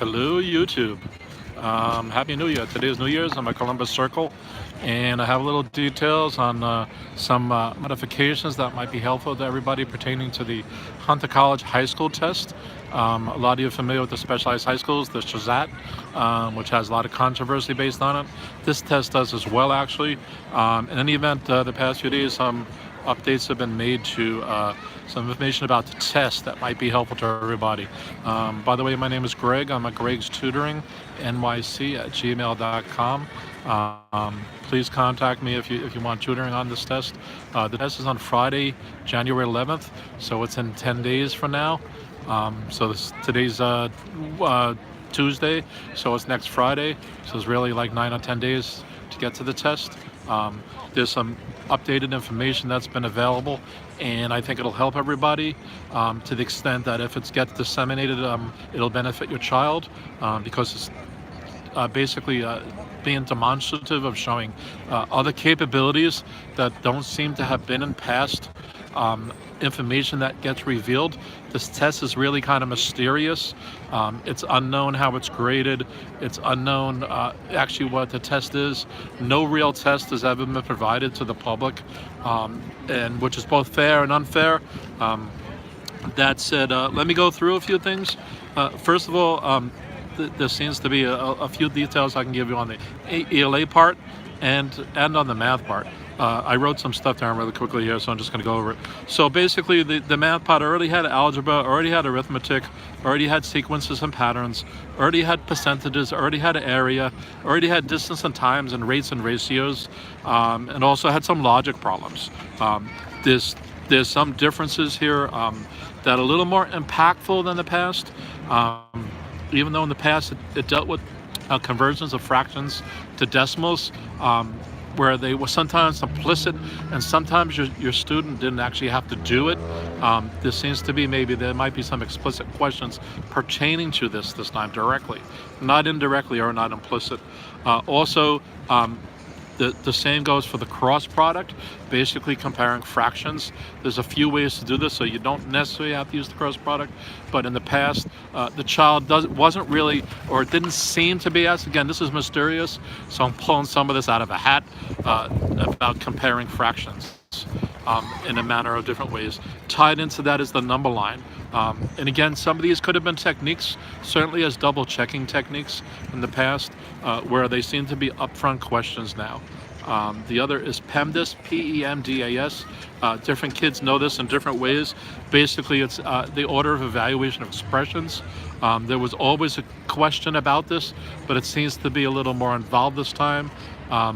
Hello YouTube. Happy New Year. Today is New Year's. I'm at Columbus Circle and I have little details on some modifications that might be helpful to everybody pertaining to the Hunter College High School test. A lot of you are familiar with the specialized high schools, the SHSAT, which has a lot of controversy based on it. This test does as well, actually. In any event, the past few days, some updates have been made to some information about the test that might be helpful to everybody. By the way, my name is Greg. I'm at GregsTutoringNYC at gmail.com. Please contact me if you want tutoring on this test. The test is on Friday, January 11th, so it's in 10 days from now. Today's Tuesday, so it's next Friday, so it's really like 9 or 10 days to get to the test. There's some updated information that's been available, and I think it'll help everybody to the extent that if it gets disseminated, it'll benefit your child because it's basically being demonstrative of showing other capabilities that don't seem to have been in past information that gets revealed. This test is really kind of mysterious. It's unknown how it's graded. It's unknown actually what the test is. No real test has ever been provided to the public, and which is both fair and unfair. That said, let me go through a few things. First of all, there seems to be a few details I can give you on the ELA part and on the math part. I wrote some stuff down really quickly here, so I'm just going to go over it. So basically, the math part already had algebra, already had arithmetic, already had sequences and patterns, already had percentages, already had area, already had distance and times and rates and ratios, and also had some logic problems. There's some differences here that are a little more impactful than the past. Even though in the past it dealt with conversions of fractions to decimals, where they were sometimes implicit and sometimes your student didn't actually have to do it. This seems to be maybe there might be some explicit questions pertaining to this time directly, not indirectly or not implicit. Also, the same goes for the cross product, basically comparing fractions. There's a few ways to do this, so you don't necessarily have to use the cross product. But in the past, the child wasn't really, or didn't seem to be as, again, this is mysterious, so I'm pulling some of this out of a hat about comparing fractions in a manner of different ways. Tied into that is the number line. And again, some of these could have been techniques, certainly as double checking techniques in the past, where they seem to be upfront questions now. The other is PEMDAS, P-E-M-D-A-S. Different kids know this in different ways. Basically, it's the order of evaluation of expressions. There was always a question about this, but it seems to be a little more involved this time.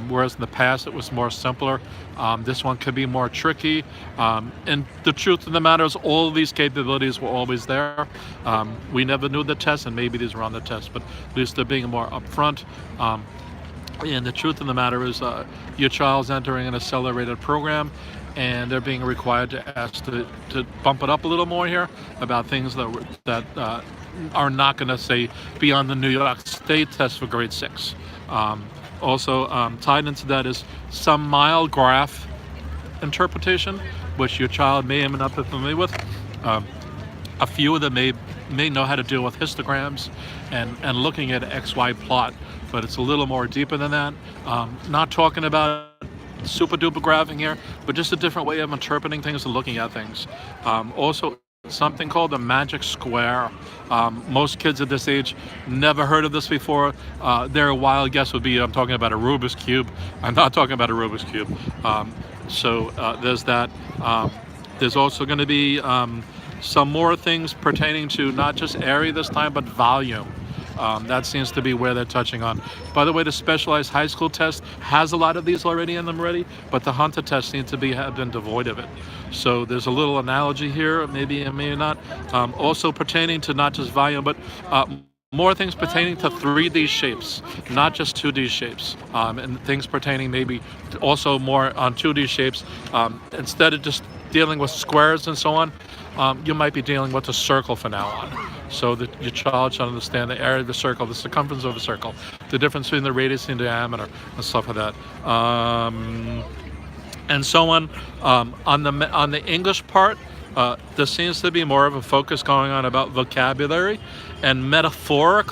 Whereas in the past it was more simpler. This one could be more tricky. And the truth of the matter is all of these capabilities were always there. We never knew the test, and maybe these were on the test, but at least they're being more upfront. And the truth of the matter is your child's entering an accelerated program, and they're being required to ask to bump it up a little more here about things that are not going to say be on the New York State test for grade 6. Also tied into that is some mild graph interpretation, which your child may or may not be familiar with. A few of them may know how to deal with histograms and looking at an XY plot, but it's a little more deeper than that. Not talking about super duper graphing here, but just a different way of interpreting things and looking at things. Also, something called the magic square. Most kids at this age never heard of this before. Their wild guess would be I'm talking about a Rubik's Cube. I'm not talking about a Rubik's Cube. There's that. There's also going to be some more things pertaining to not just area this time, but volume. That seems to be where they're touching on. By the way, the specialized high school test has a lot of these already in them but the Hunter test seems to have been devoid of it. So there's a little analogy here, maybe and maybe not. Also pertaining to not just volume, but more things pertaining to 3D shapes, not just 2D shapes, and things pertaining maybe also more on 2D shapes. Instead of just dealing with squares and so on, you might be dealing with a circle from now on. So that your child should understand the area of the circle, the circumference of a circle, the difference between the radius and diameter, and stuff like that. And so on. On the English part, there seems to be more of a focus going on about vocabulary and metaphoric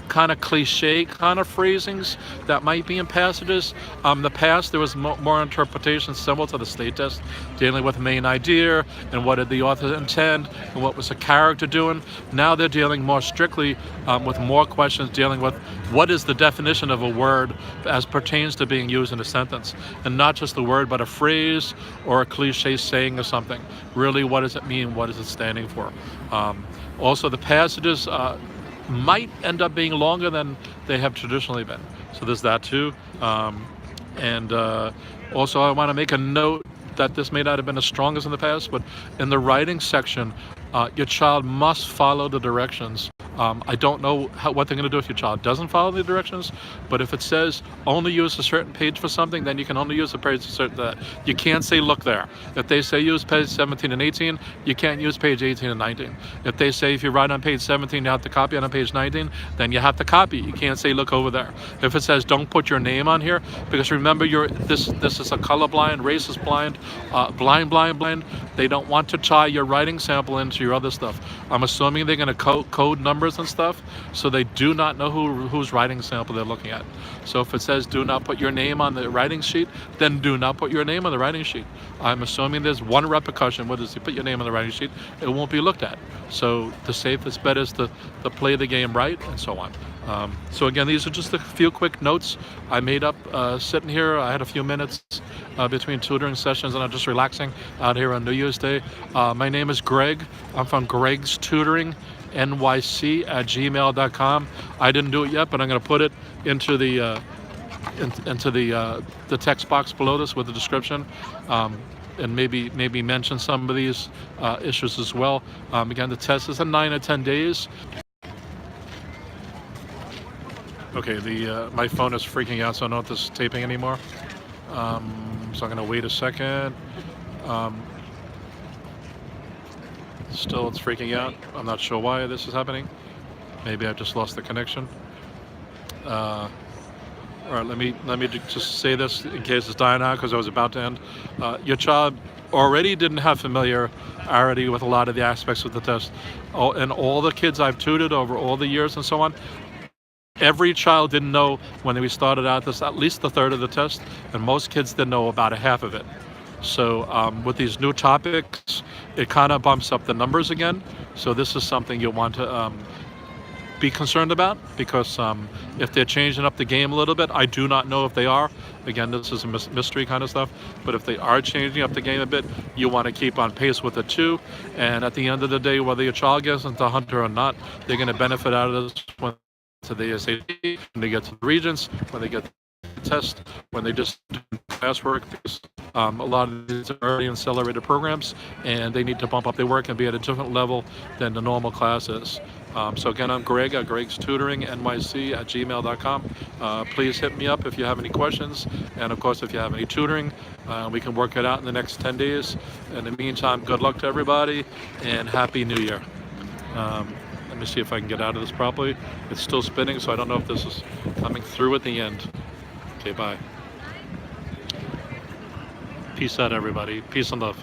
kind of cliche kind of phrasings that might be in passages. The past, there was more interpretation similar to the state test, dealing with main idea and what did the author intend and what was the character doing. Now they're dealing more strictly with more questions dealing with what is the definition of a word as pertains to being used in a sentence, and not just the word but a phrase or a cliche saying or something. Really, what does it mean? What is it standing for? Also, the passages might end up being longer than they have traditionally been. So there's that too. Also, I want to make a note that this may not have been as strong as in the past, but in the writing section, your child must follow the directions. I don't know what they're going to do if your child doesn't follow the directions, but if it says only use a certain page for something, then you can only use the page for certain that. You can't say look there. If they say use page 17 and 18, you can't use page 18 and 19. If they say if you write on page 17, you have to copy it on page 19, then you have to copy. You can't say look over there. If it says don't put your name on here, because remember this is a colorblind, racist blind, blind. They don't want to tie your writing sample into your other stuff. I'm assuming they're going to code numbers and stuff, so they do not know whose writing sample they're looking at. So if it says do not put your name on the writing sheet, then do not put your name on the writing sheet. I'm assuming there's one repercussion, whether you put your name on the writing sheet, it won't be looked at. So the safest bet is to play the game right, and so on. So again, these are just a few quick notes I made up sitting here. I had a few minutes between tutoring sessions and I'm just relaxing out here on New Year's Day. My name is Greg. I'm from GregsTutoringNYC at gmail.com. I didn't do it yet, but I'm going to put it into the text box below this with the description. And maybe mention some of these issues as well. Again, the test is in 9 or 10 days. Okay, my phone is freaking out, so I don't know if this is taping anymore. So I'm gonna wait a second. Still, it's freaking out. I'm not sure why this is happening. Maybe I've just lost the connection. All right, let me just say this in case it's dying out, because I was about to end. Your child already didn't have familiarity with a lot of the aspects of the test. And all the kids I've tutored over all the years and so on, every child didn't know when we started out this at least a third of the test, and most kids didn't know about a half of it. So with these new topics, it kind of bumps up the numbers again. So this is something you want to be concerned about, because if they're changing up the game a little bit, I do not know if they are. Again, this is a mystery kind of stuff, but if they are changing up the game a bit, you want to keep on pace with it too. And at the end of the day, whether your child gets into Hunter or not, they're going to benefit out of this when to the SAT, when they get to the Regents, when they get to the test, when they just do classwork. Because a lot of these are already accelerated programs, and they need to bump up their work and be at a different level than the normal classes. So again, I'm Greg at GregsTutoringNYC at gmail.com. Please hit me up if you have any questions, and of course if you have any tutoring, we can work it out in the next 10 days. In the meantime, good luck to everybody and Happy New Year. Let me see if I can get out of this properly. It's still spinning, so I don't know if this is coming through at the end. Okay, bye. Peace out, everybody. Peace and love.